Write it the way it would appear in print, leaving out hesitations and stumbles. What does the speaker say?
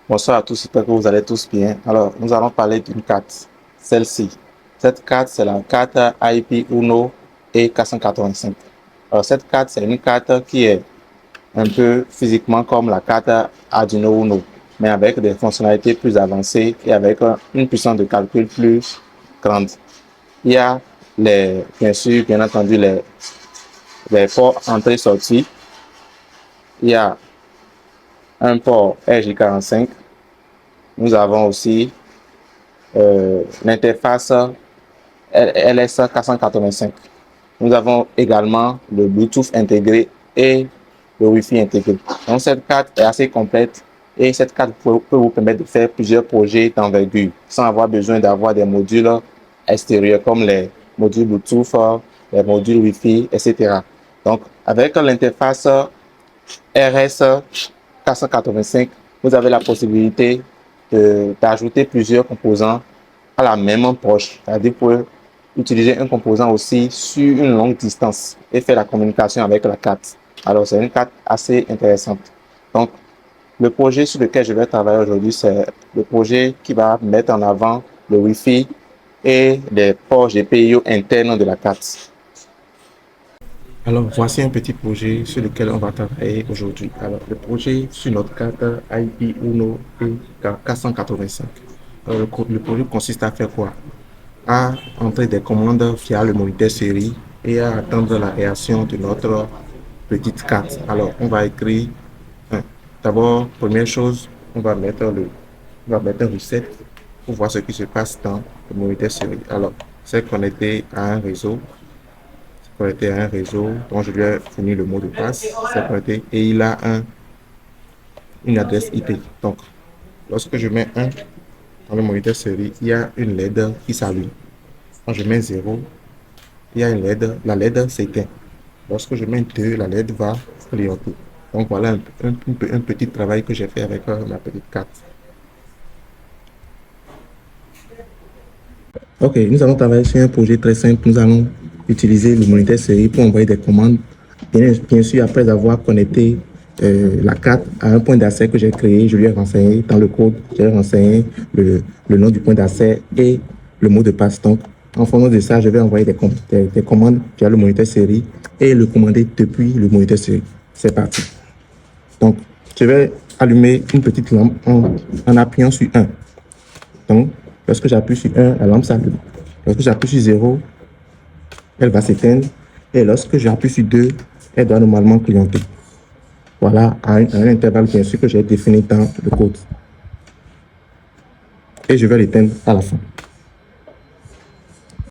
Bonsoir à tous, j'espère que vous allez tous bien. Alors, nous allons parler d'une carte, celle-ci. Cette carte, c'est la carte IP Uno et 485. Alors, cette carte, c'est une carte qui est un peu physiquement comme la carte Arduino Uno, mais avec des fonctionnalités plus avancées et avec une puissance de calcul plus grande. Il y a bien sûr, bien entendu, les ports entrée-sortie. Il y a un port RJ45. Nous avons aussi l'interface LS 485. Nous avons également le Bluetooth intégré et le Wi-Fi intégré. Donc cette carte est assez complète et cette carte peut vous permettre de faire plusieurs projets d'envergure sans avoir besoin d'avoir des modules extérieurs comme les modules Bluetooth, les modules Wi-Fi, etc. Donc avec l'interface RS 485, vous avez la possibilité d'ajouter plusieurs composants à la même poche. C'est-à-dire pour utiliser un composant aussi sur une longue distance et faire la communication avec la carte. Alors, c'est une carte assez intéressante. Donc, le projet sur lequel je vais travailler aujourd'hui, c'est le projet qui va mettre en avant le Wi-Fi et les ports GPIO internes de la carte. Alors, voici un petit projet sur lequel on va travailler aujourd'hui. Alors, le projet sur notre carte IP Uno P485. Alors, le projet consiste à faire quoi? À entrer des commandes via le moniteur série et à attendre la réaction de notre petite carte. Alors, on va écrire, d'abord, première chose, on va mettre un reset pour voir ce qui se passe dans le moniteur série. Alors, c'est connecté à un réseau connecté à un réseau dont je lui ai fourni le mot de passe, c'est connecté et il a une adresse IP. Donc, lorsque je mets 1 dans le moniteur série, il y a une LED qui s'allume. Quand je mets 0, il y a une LED, la LED s'éteint. Lorsque je mets 2, la LED va clignoter. Donc voilà un petit travail que j'ai fait avec ma petite carte. Ok, nous allons travailler sur un projet très simple. Nous allons utiliser le moniteur série pour envoyer des commandes. Bien sûr, après avoir connecté la carte à un point d'accès que j'ai créé, je lui ai renseigné dans le code, j'ai renseigné le nom du point d'accès et le mot de passe. Donc, en fonction de ça, je vais envoyer des commandes via le moniteur série et le commander depuis le moniteur série. C'est parti. Donc, je vais allumer une petite lampe en appuyant sur 1. Donc, lorsque j'appuie sur 1, la lampe s'allume. Lorsque j'appuie sur 0, elle va s'éteindre. Et lorsque j'appuie sur 2, elle doit normalement clignoter. Voilà, à un intervalle bien sûr que j'ai défini dans le code. Et je vais l'éteindre à la fin.